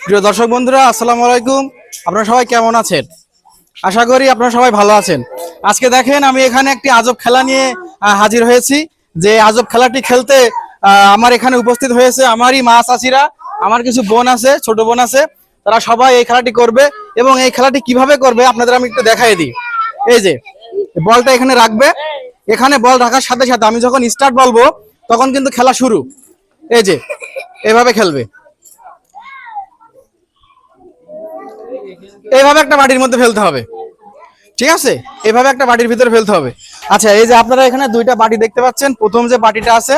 প্রিয় দর্শক বন্ধুরা, আসসালামু আলাইকুম। আপনারা সবাই কেমন আছেন? আশা করি আপনারা সবাই ভালো আছেন। আজকে দেখেন আমি এখানে একটি আজব খেলা নিয়ে হাজির হয়েছি। যে আজব খেলাটি খেলতে আমার এখানে উপস্থিত হয়েছে আমারই মা চাচিরা, আমার কিছু বোন আছে, ছোট বোন আছে। তারা সবাই এই খেলাটি করবে এবং এই খেলাটি কিভাবে করবে আপনাদের আমি একটু দেখাই দিই। এই যে বলটা এখানে রাখবে, এখানে বল রাখার সাথে সাথে আমি যখন স্টার্ট বলবো তখন কিন্তু খেলা শুরু। এই যে এভাবে খেলবে, এইভাবে একটা বাটির মধ্যে ফেলতে হবে, ঠিক আছে? এইভাবে একটা বাটির ভিতরে ফেলতে হবে। আচ্ছা, এই যে আপনারা এখানে দুইটা বাটি দেখতে পাচ্ছেন। প্রথম যে বাটিটা আছে,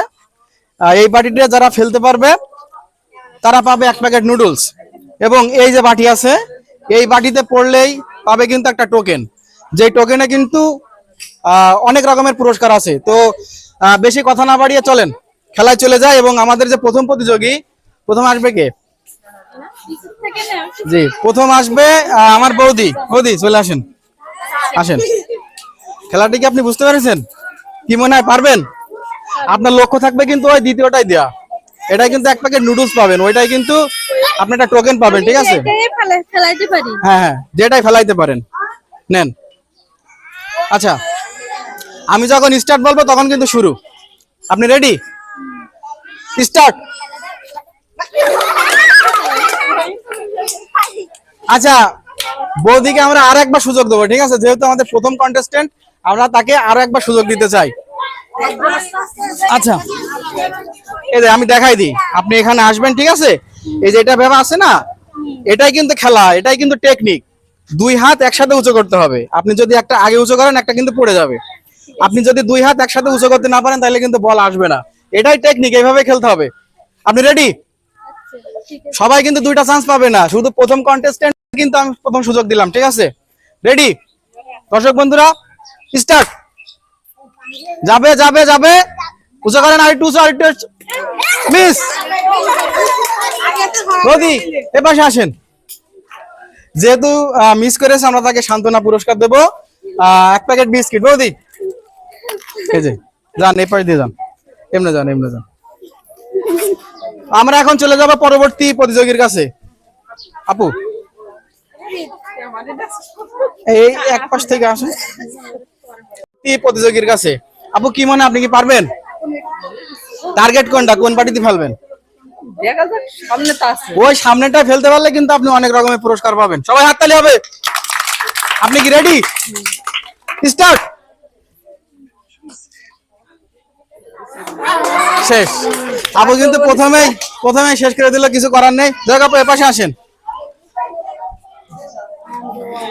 এই বাটিটা যারা ফেলতে পারবে তারা পাবে 1 প্যাকেট নুডলস। এবং এই যে বাটি আছে, এই বাটিতে পড়লেই পাবে কিন্তু একটা টোকেন। যে টোকেনে কিন্তু অনেক রকমের পুরস্কার আছে। তো বেশি কথা না বাড়িয়ে চলেন খেলায় চলে যায়। এবং আমাদের যে প্রথম প্রতিযোগী, প্রথম আসবে কে? জি, প্রথম আসবে আমার বৌদি। বৌদি চলে আসেন, আসেন। খেলাটি কি আপনি বুঝতে পেরেছেন? কি মনে হয় পারবেন? আপনার লক্ষ্য থাকবে কিন্তু ওই দ্বিতীয়টাই দেয়া। এটাই কিন্তু 1 প্যাকেট নুডলস পাবেন, ওইটাই কিন্তু আপনি একটা টোকেন পাবেন, ঠিক আছে? হ্যাঁ হ্যাঁ, যেটাই ফেলাইতে পারেন নেন। আচ্ছা, আমি যখন স্টার্ট বলবো তখন কিন্তু শুরু। আপনি রেডি? স্টার্ট। আচ্ছা, বৌদিকে আমরা আর একবার সুযোগ দেবো, ঠিক আছে? যেহেতু আমাদের প্রথম কন্টেস্টেন্ট, আমরা তাকে আরো একবার সুযোগ দিতে চাই। আচ্ছা, এই যে আমি দেখাই দিই, আপনি এখানে আসবেন, ঠিক আছে? এই যে এটা ভেবা আছে না, এটাই কিন্তু খেলা, এটাই কিন্তু টেকনিক। 2 হাত একসাথে উঁচু করতে হবে। আপনি যদি একটা আগে উঁচু করেন, একটা কিন্তু পড়ে যাবে। আপনি যদি 2 হাত একসাথে উঁচু করতে না পারেন তাহলে কিন্তু বল আসবে না। এটাই টেকনিক, এইভাবে খেলতে হবে। আপনি রেডি? সবাই কিন্তু 2টা চান্স পাবে না, শুধু প্রথম কন্টেস্টেন্ট কিন্তু আমি প্রথম সুযোগ দিলাম, ঠিক আছে? রেডি দর্শক বন্ধুরা, স্টার্ট। যাবে যাবে যাবে, উঁচু করেন, আরেকটু উঁচু, আরেকটু মিস। বৌদি এ পাশে আসেন। যেহেতু মিস করেছে, আমরা তাকে সান্ত্বনা পুরস্কার দেবো 1 প্যাকেট বিস্কিট। বৌদি এই যে যান, এই পাশ দিয়ে যান, এমনি যান, এমনি যান। আমরা এখন চলে যাব পরবর্তী প্রতিযোগীর কাছে। আপু এই এক পাশ থেকে আসুন, প্রতিযোগীর কাছে। আপু কি মনে, আপনি কি পারবেন? টার্গেট কোনটা, কোন পার্টিতে ফেলবেন? ওই সামনেটা ফেলতে পারলে কিন্তু আপনি অনেক রকমের পুরস্কার পাবেন। সবাই হাততালি হবে। আপনি কি রেডি? স্টার্ট। শেষ। আপু কিন্তু প্রথমেই শেষ করে দিল, কিছু করার নেই। দেখ আপু এপাশে আসেন।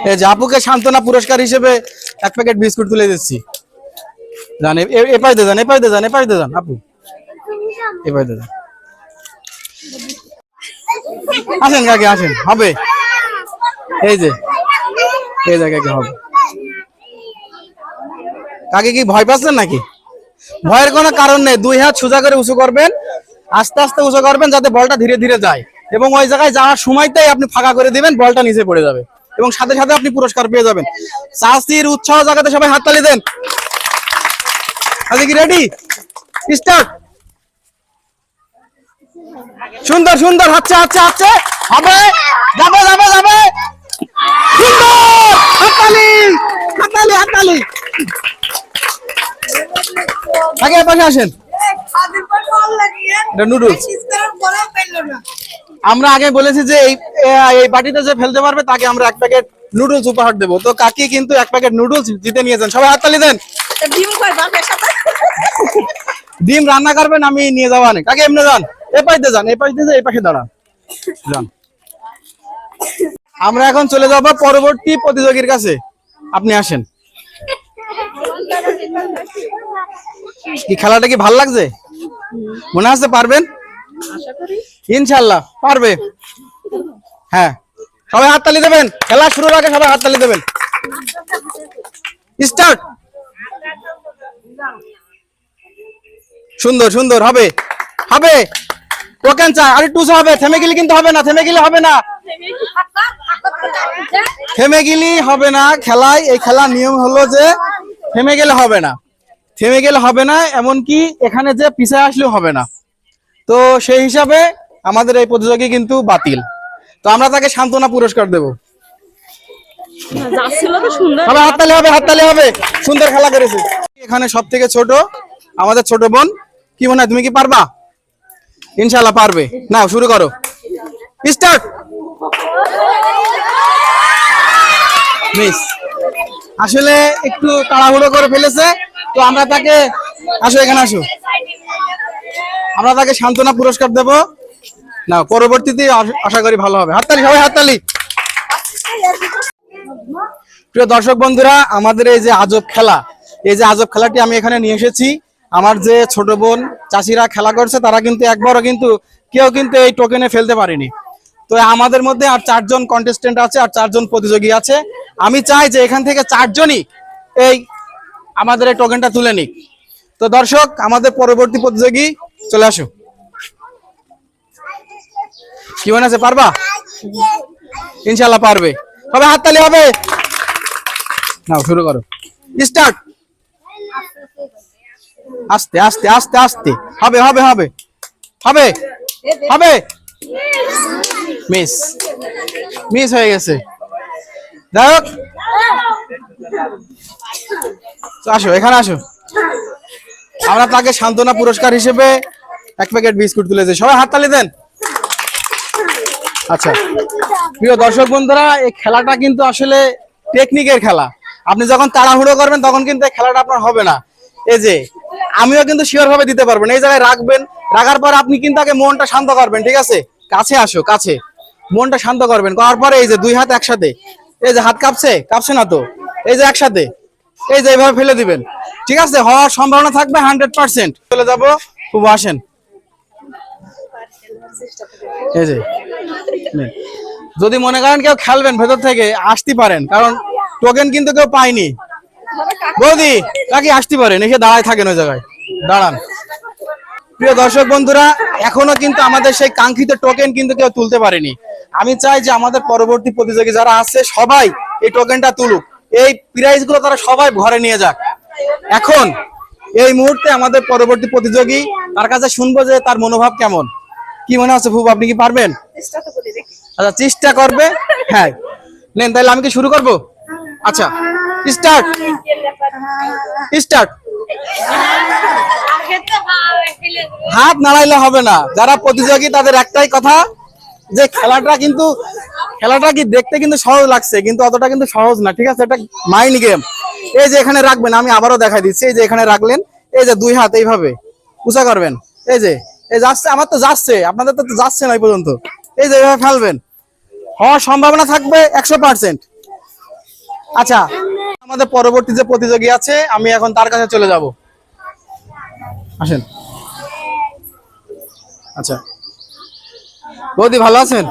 এই যে আপুকে সান্ত্বনা পুরস্কার হিসেবে 1 প্যাকেট বিস্কুট তুলে দিচ্ছি। জান, এপাশ দিয়ে যান, এপাশ দিয়ে যান, এপাশ দিয়ে যান। আপু এপাশ দিয়ে যান, আসেন কাকে, আসেন, হবে। এই যে এই জায়গায় হবে। কাকে কি ভয় পাচ্ছেন নাকি? ভয়ের কোনো কারণ নেই। 2 হাত সোজা করে উঁচু করবেন, আস্তে আস্তে উঁচু করবেন যাতে বলটা ধীরে ধীরে যায়। এবং ওই জায়গায় যাওয়ার সময়টাই আপনি ফাঁকা করে দিবেন, বলটা নিচে পড়ে যাবে এবং সাথে সাথে আপনি পুরস্কার পেয়ে যাবেন। চাষির উৎসাহ জায়গাতে সবাই হাততালি দেন। আজকে কি রেডি? স্টার্ট। সুন্দর সুন্দর, হচ্ছে হচ্ছে হচ্ছে, হবে, যাবে যাবে যাবে, সুন্দর, হাততালি হাততালি হাততালি। আগে পাশে আসেন। নুডলস আমরা আগে বলেছি যে এই বাটিতে যে ফেলতে পারবে তাকে আমরা 1 প্যাকেট নুডলস উপহার দেবো। তো কাকি কিন্তু 1 প্যাকেট নুডলস জিতে নিয়েছেন। সবাই হাততালি দেন। ডিম রান্না করবেন, আমি নিয়ে যাবো অনেক। কাকে এমনি যান, এ পাশে যান, এ পাশে এই পাশে দাঁড়ান, যান। আমরা এখন চলে যাবো পরবর্তী প্রতিযোগীর কাছে। আপনি আসেন। কি খেলাটা কি ভাল লাগছে? মনে হচ্ছে পারবেন? ইনশাল্লাহ পারবে। হ্যাঁ, সবাই হাততালি দেবেন। খেলা শুরুর আগে সবাই হাততালি দেবেন। স্টার্ট। সুন্দর সুন্দর, হবে হবে, টোকেন চাই, আর একটু হবে। থেমে গেলে কিন্তু হবে না, থেমে গেলে হবে না, থেমে গেলে হবে না। খেলায়, এই খেলার নিয়ম হলো যে থেমে গেলে হবে না, থেমে গেলে হবে না, এমনকি এখানে যে পিছিয়ে আসলেও হবে না। তো সেই হিসাবে আমাদের এই প্রতিযোগী কিন্তু বাতিল। তো আমরা তাকে সান্ত্বনা পুরস্কার দেবো। যাচ্ছিল তো সুন্দর। হবে, হাততালি হবে, হাততালি হবে, সুন্দর খেলা করেছে। এখানে সব থেকে ছোট আমাদের ছোট বোন, কি মনে হয় তুমি কি পারবা? ইনশাআল্লাহ পারবে। নাও শুরু করো, স্টার্ট। মিস আসলে একটু তাড়াহুড়ো করে ফেলেছে, তো আমরা তাকে, আসো এখানে আসো, আমরা তাকে সান্ত্বনা পুরস্কার দেব। না, পরবর্তীতে আশা করি ভালো হবে। হাততালি, সবাই হাততালি। প্রিয় দর্শক বন্ধুরা, আমাদের এই যে আজব খেলা, এই যে আজব খেলাটি আমি এখানে নিয়ে এসেছি। আমার যে ছোট বোন চাচিরা খেলা করছে, তারা কিন্তু একবারও কিন্তু কেউ কিন্তু এই টোকেনে ফেলতে পারেনি। তো আমাদের মধ্যে আর 4 জন কন্টেস্টেন্ট আছে, আর 4 জন প্রতিযোগী আছে। আমি চাই যে এখান থেকে 4 জনই এই আমাদের এই টোকেনটা তুলে নিক। তো দর্শক, আমাদের পরবর্তী প্রতিযোগী চলে আসো। কি মনে আছে, পারবা? ইনশাআল্লাহ পারবে। হবে, হাততালি হবে। নাও শুরু করো, স্টার্ট। আস্তে আস্তে আস্তে আস্তে, হবে হবে হবে হবে হবে। মিস, মিস হয়ে গেছে। যাই হোক, আসো এখানে আসো, আমরা তাকে সান্ত্বনা পুরস্কার হিসেবে 1 প্যাকেট বিস্কুট তুলেছি। সবাই হাততালি দেন। আচ্ছা প্রিয় দর্শক বন্ধুরা, এই খেলাটা কিন্তু আসলে টেকনিকের খেলা। আপনি যখন তাড়াহুড়ো করবেন তখন কিন্তু এই খেলাটা আপনার হবে না। এই যে আমিও কিন্তু শিওর ভাবে দিতে পারবো না। এই জায়গায় রাখবেন, রাখার পর আপনি কিন্তু আগে মনটা শান্ত করবেন, ঠিক আছে? কাছে আসো, কাছে, মনটা শান্ত করবেন, করার পরে এই যে 2 হাত একসাথে, এই যে হাত কাঁপছে, কাঁপছে না তো, এই যে একসাথে, এই যে এইভাবে ফেলে দিবেন, ঠিক আছে? হওয়ার সম্ভাবনা থাকবে 100%। চলে যাবো, খুব আসেন, এই যে যদি মনে করেন কেউ খেলবেন ভেতর থেকে আসতে পারেন, কারণ টোকেন কিন্তু কেউ পায়নি। বৌদি কাকি আসতে পারেন, এসে দাঁড়ায় থাকেন ওই জায়গায়, দাঁড়ান। প্রিয় দর্শক বন্ধুরা, এখনো কিন্তু আমাদের সেই কাঙ্ক্ষিত টোকেন কিন্তু কেউ তুলতে পারেনি। আমি চাই যে আমাদের পরবর্তী প্রতিযোগী যারা আছে সবাই এই টোকেনটা তুলুক, এই প্রাইজ গুলো তারা সবাই ঘরে নিয়ে যাক। এখন এই মুহূর্তে আমাদের পরবর্তী প্রতিযোগী, তার কাছে শুনবো যে তার মনোভাব কেমন। কি মনে হচ্ছে ফুফু, আপনি কি পারবেন? আচ্ছা চেষ্টা করবে, হ্যাঁ নেন তাহলে আমি কি শুরু করব? আচ্ছা স্টার্ট, স্টার্ট। হাত নাড়াইলে হবে না, যারা প্রতিযোগী তাদের একটাই কথা যে খেলাটা কি দেখতে কিন্তু সহজ লাগছে, কিন্তু অতটা কিন্তু সহজ না, ঠিক আছে? এটা মাইন্ড গেম। এই যে এখানে রাখবেন, আমি আবারও দেখাই দিচ্ছি, এই যে এখানে রাখলেন, এই যে 2 হাত এইভাবে উঁচা করবেন, এই যে এই যাচ্ছে, আমার তো যাচ্ছে, আপনাদের তো যাচ্ছে না এই পর্যন্ত, এই যে এইভাবে ফেলবেন, হওয়ার সম্ভাবনা থাকবে 100%। আচ্ছা, আমাদের পরবর্তী যে প্রতিযোগী আছে, আমি এখন তার কাছে চলে যাব। আসেন। আচ্ছা বৌদি ভালো আছেন?